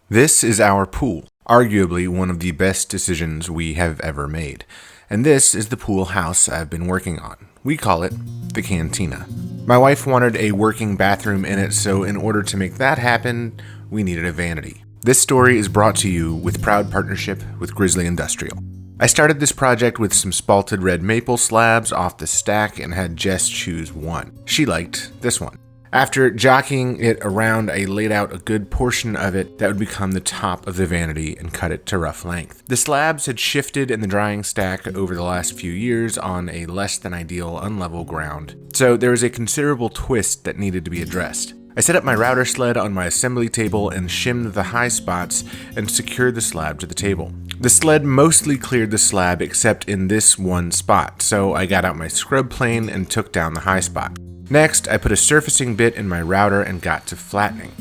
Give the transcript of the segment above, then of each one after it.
This is our pool, arguably one of the best decisions we have ever made. And this is the pool house I've been working on. We call it the Cantina. My wife wanted a working bathroom in it, so in order to make that happen, we needed a vanity. This story is brought to you with proud partnership with Grizzly Industrial. I started this project with some spalted red maple slabs off the stack and had Jess choose one. She liked this one. After jockeying it around, I laid out a good portion of it that would become the top of the vanity and cut it to rough length. The slabs had shifted in the drying stack over the last few years on a less than ideal unlevel ground, so there was a considerable twist that needed to be addressed. I set up my router sled on my assembly table and shimmed the high spots and secured the slab to the table. The sled mostly cleared the slab except in this one spot, so I got out my scrub plane and took down the high spot. Next, I put a surfacing bit in my router and got to flattening.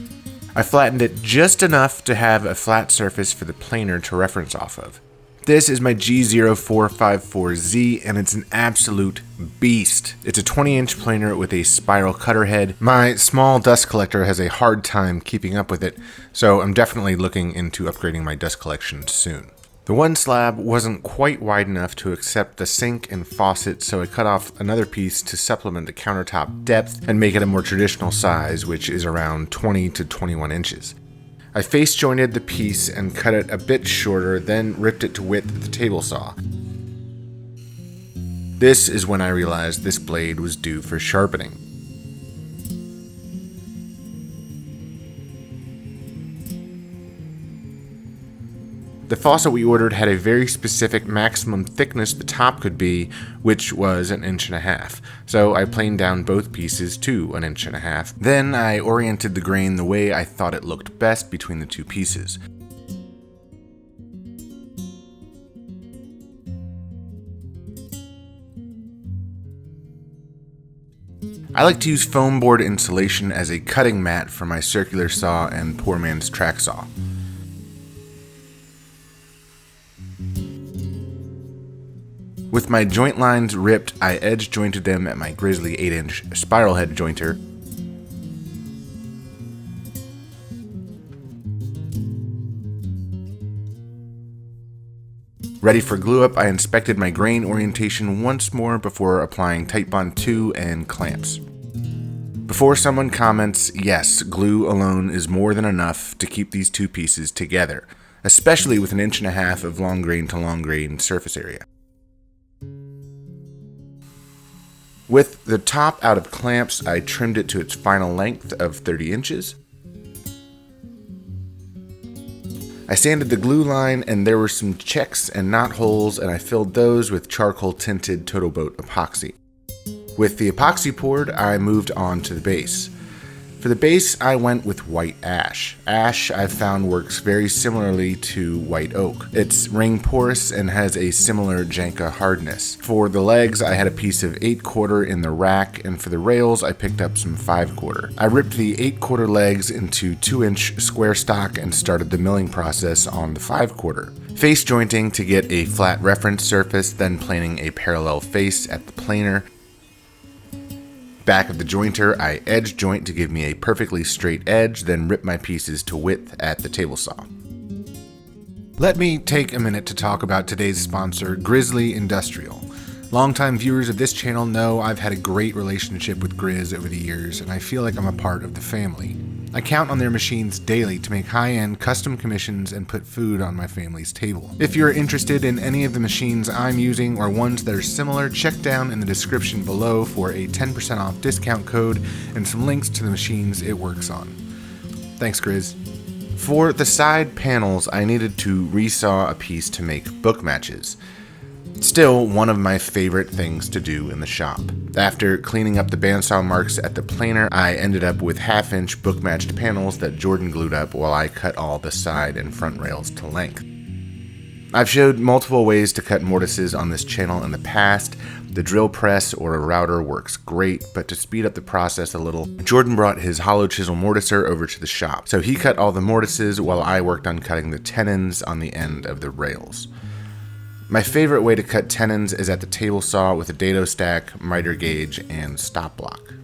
I flattened it just enough to have a flat surface for the planer to reference off of. This is my G0454Z and it's an absolute beast. It's a 20-inch planer with a spiral cutter head. My small dust collector has a hard time keeping up with it, so I'm definitely looking into upgrading my dust collection soon. The one slab wasn't quite wide enough to accept the sink and faucet, so I cut off another piece to supplement the countertop depth and make it a more traditional size, which is around 20 to 21 inches. I face jointed the piece and cut it a bit shorter, then ripped it to width with the table saw. This is when I realized this blade was due for sharpening. The faucet we ordered had a very specific maximum thickness the top could be, which was 1.5 inches, so I planed down both pieces to 1.5 inches. Then I oriented the grain the way I thought it looked best between the two pieces. I like to use foam board insulation as a cutting mat for my circular saw and poor man's track saw. With my joint lines ripped, I edge jointed them at my Grizzly 8-inch spiral head jointer. Ready for glue up, I inspected my grain orientation once more before applying Titebond 2 and clamps. Before someone comments, yes, glue alone is more than enough to keep these two pieces together, especially with 1.5 inches of long grain to long grain surface area. With the top out of clamps, I trimmed it to its final length of 30 inches. I sanded the glue line and there were some checks and knot holes and I filled those with charcoal tinted Total Boat epoxy. With the epoxy poured, I moved on to the base. For the base, I went with white ash. Ash, I've found, works very similarly to white oak. It's ring porous and has a similar Janka hardness. For the legs, I had a piece of 8/4 in the rack, and for the rails, I picked up some 5/4. I ripped the 8/4 legs into 2-inch square stock and started the milling process on the 5/4. Face jointing to get a flat reference surface, then planing a parallel face at the planer. Back of the jointer, I edge joint to give me a perfectly straight edge, then rip my pieces to width at the table saw. Let me take a minute to talk about today's sponsor, Grizzly Industrial. Longtime viewers of this channel know I've had a great relationship with Grizz over the years, and I feel like I'm a part of the family. I count on their machines daily to make high-end custom commissions and put food on my family's table. If you're interested in any of the machines I'm using or ones that are similar, check down in the description below for a 10% off discount code and some links to the machines it works on. Thanks, Grizz. For the side panels, I needed to resaw a piece to make book matches. Still one of my favorite things to do in the shop. After cleaning up the bandsaw marks at the planer, I ended up with 1/2-inch book-matched panels that Jordan glued up while I cut all the side and front rails to length. I've showed multiple ways to cut mortises on this channel in the past. The drill press or a router works great, but to speed up the process a little, Jordan brought his hollow chisel mortiser over to the shop. So he cut all the mortises while I worked on cutting the tenons on the end of the rails. My favorite way to cut tenons is at the table saw with a dado stack, miter gauge, and stop block.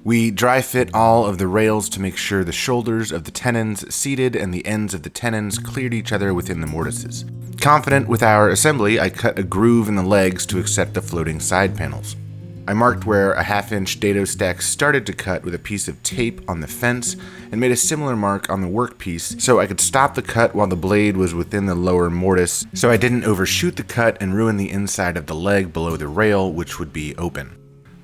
We dry fit all of the rails to make sure the shoulders of the tenons seated and the ends of the tenons cleared each other within the mortises. Confident with our assembly, I cut a groove in the legs to accept the floating side panels. I marked where a 1/2-inch dado stack started to cut with a piece of tape on the fence and made a similar mark on the workpiece so I could stop the cut while the blade was within the lower mortise so I didn't overshoot the cut and ruin the inside of the leg below the rail, which would be open.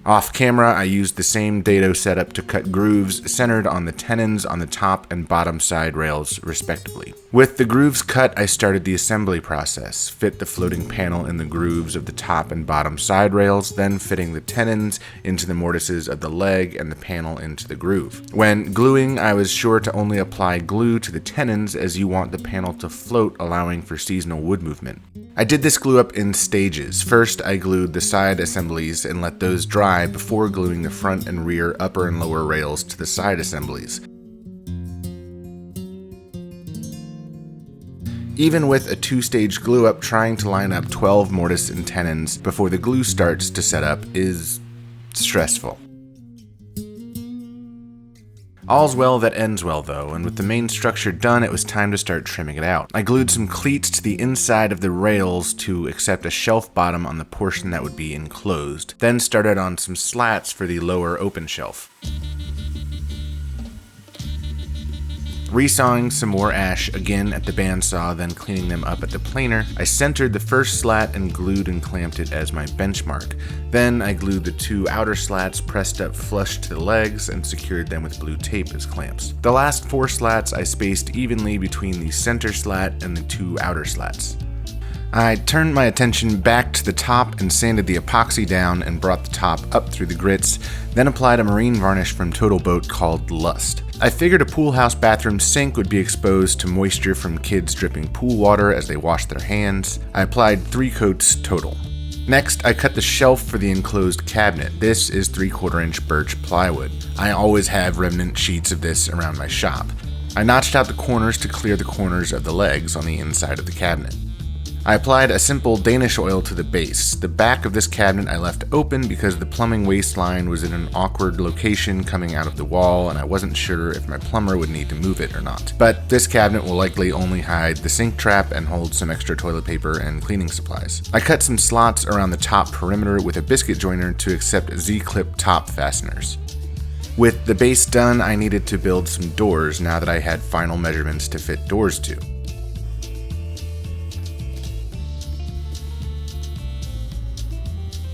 Off camera, I used the same dado setup to cut grooves centered on the tenons on the top and bottom side rails, respectively. With the grooves cut, I started the assembly process, fit the floating panel in the grooves of the top and bottom side rails, then fitting the tenons into the mortises of the leg and the panel into the groove. When gluing, I was sure to only apply glue to the tenons as you want the panel to float, allowing for seasonal wood movement. I did this glue up in stages. First, I glued the side assemblies and let those dry before gluing the front and rear upper and lower rails to the side assemblies. Even with a 2-stage glue up, trying to line up 12 mortise and tenons before the glue starts to set up is stressful. All's well that ends well though, and with the main structure done, it was time to start trimming it out. I glued some cleats to the inside of the rails to accept a shelf bottom on the portion that would be enclosed, then started on some slats for the lower open shelf. Resawing some more ash again at the bandsaw, then cleaning them up at the planer, I centered the first slat and glued and clamped it as my benchmark. Then I glued the 2 outer slats pressed up flush to the legs and secured them with blue tape as clamps. The last 4 slats I spaced evenly between the center slat and the 2 outer slats. I turned my attention back to the top and sanded the epoxy down and brought the top up through the grits, then applied a marine varnish from Total Boat called Lust. I figured a pool house bathroom sink would be exposed to moisture from kids dripping pool water as they washed their hands. I applied 3 coats total. Next, I cut the shelf for the enclosed cabinet. This is 3/4-inch birch plywood. I always have remnant sheets of this around my shop. I notched out the corners to clear the corners of the legs on the inside of the cabinet. I applied a simple Danish oil to the base. The back of this cabinet I left open because the plumbing waistline was in an awkward location coming out of the wall and I wasn't sure if my plumber would need to move it or not. But this cabinet will likely only hide the sink trap and hold some extra toilet paper and cleaning supplies. I cut some slots around the top perimeter with a biscuit joiner to accept Z-clip top fasteners. With the base done, I needed to build some doors now that I had final measurements to fit doors to.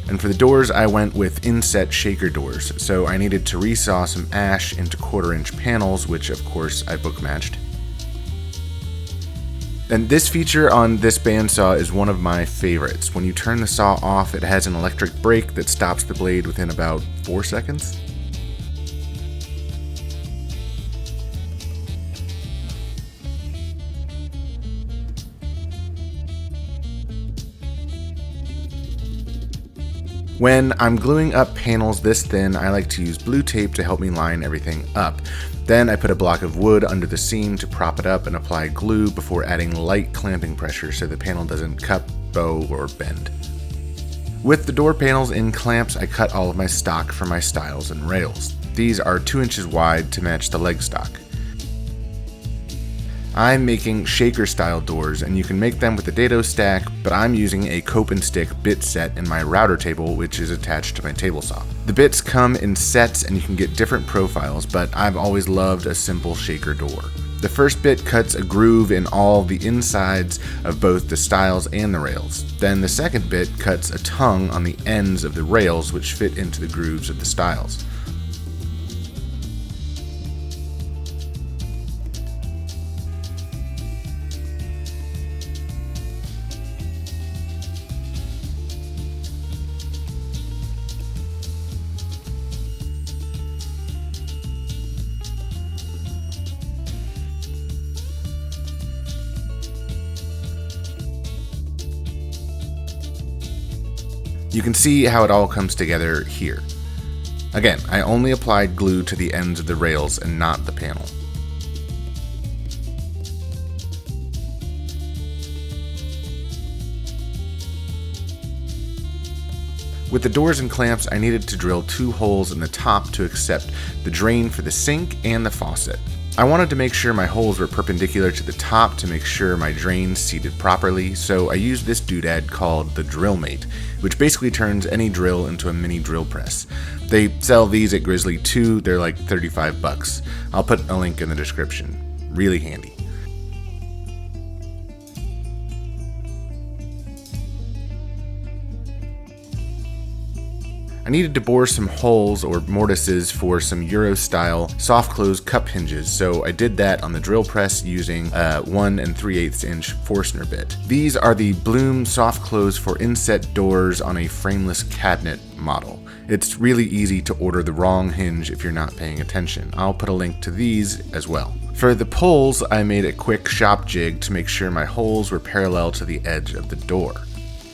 And for the doors, I went with inset shaker doors, so I needed to resaw some ash into 1/4-inch panels, which of course I book matched. And this feature on this bandsaw is one of my favorites. When you turn the saw off, it has an electric brake that stops the blade within about 4 seconds. When I'm gluing up panels this thin, I like to use blue tape to help me line everything up. Then I put a block of wood under the seam to prop it up and apply glue before adding light clamping pressure so the panel doesn't cup, bow, or bend. With the door panels in clamps, I cut all of my stock for my stiles and rails. These are 2 inches wide to match the leg stock. I'm making shaker style doors, and you can make them with a dado stack, but I'm using a cope and stick bit set in my router table, which is attached to my table saw. The bits come in sets and you can get different profiles, but I've always loved a simple shaker door. The first bit cuts a groove in all the insides of both the stiles and the rails. Then the second bit cuts a tongue on the ends of the rails, which fit into the grooves of the stiles. You can see how it all comes together here. Again, I only applied glue to the ends of the rails and not the panel. With the doors and clamps, I needed to drill 2 holes in the top to accept the drain for the sink and the faucet. I wanted to make sure my holes were perpendicular to the top to make sure my drains seated properly, so I used this doodad called the Drill Mate, which basically turns any drill into a mini drill press. They sell these at Grizzly too, they're like $35. I'll put a link in the description. Really handy. I needed to bore some holes or mortises for some Euro-style soft-close cup hinges, so I did that on the drill press using a 1 3/8 inch Forstner bit. These are the Bloom soft close for inset doors on a frameless cabinet model. It's really easy to order the wrong hinge if you're not paying attention. I'll put a link to these as well. For the pulls, I made a quick shop jig to make sure my holes were parallel to the edge of the door.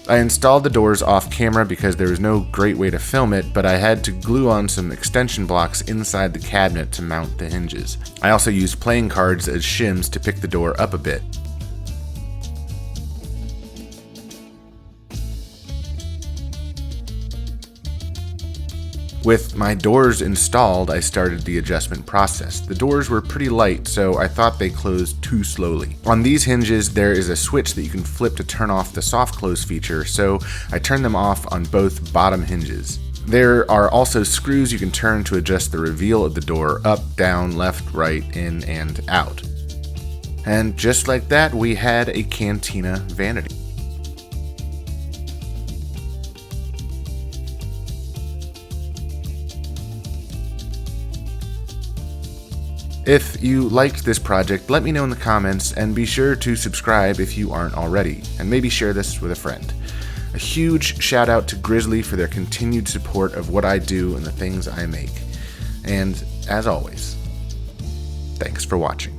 I installed the doors off camera because there was no great way to film it, but I had to glue on some extension blocks inside the cabinet to mount the hinges. I also used playing cards as shims to pick the door up a bit. With my doors installed, I started the adjustment process. The doors were pretty light, so I thought they closed too slowly. On these hinges, there is a switch that you can flip to turn off the soft close feature, so I turned them off on both bottom hinges. There are also screws you can turn to adjust the reveal of the door up, down, left, right, in, and out. And just like that, we had a Cantina Vanity. If you liked this project, let me know in the comments, and be sure to subscribe if you aren't already, and maybe share this with a friend. A huge shout out to Grizzly for their continued support of what I do and the things I make. And as always, thanks for watching.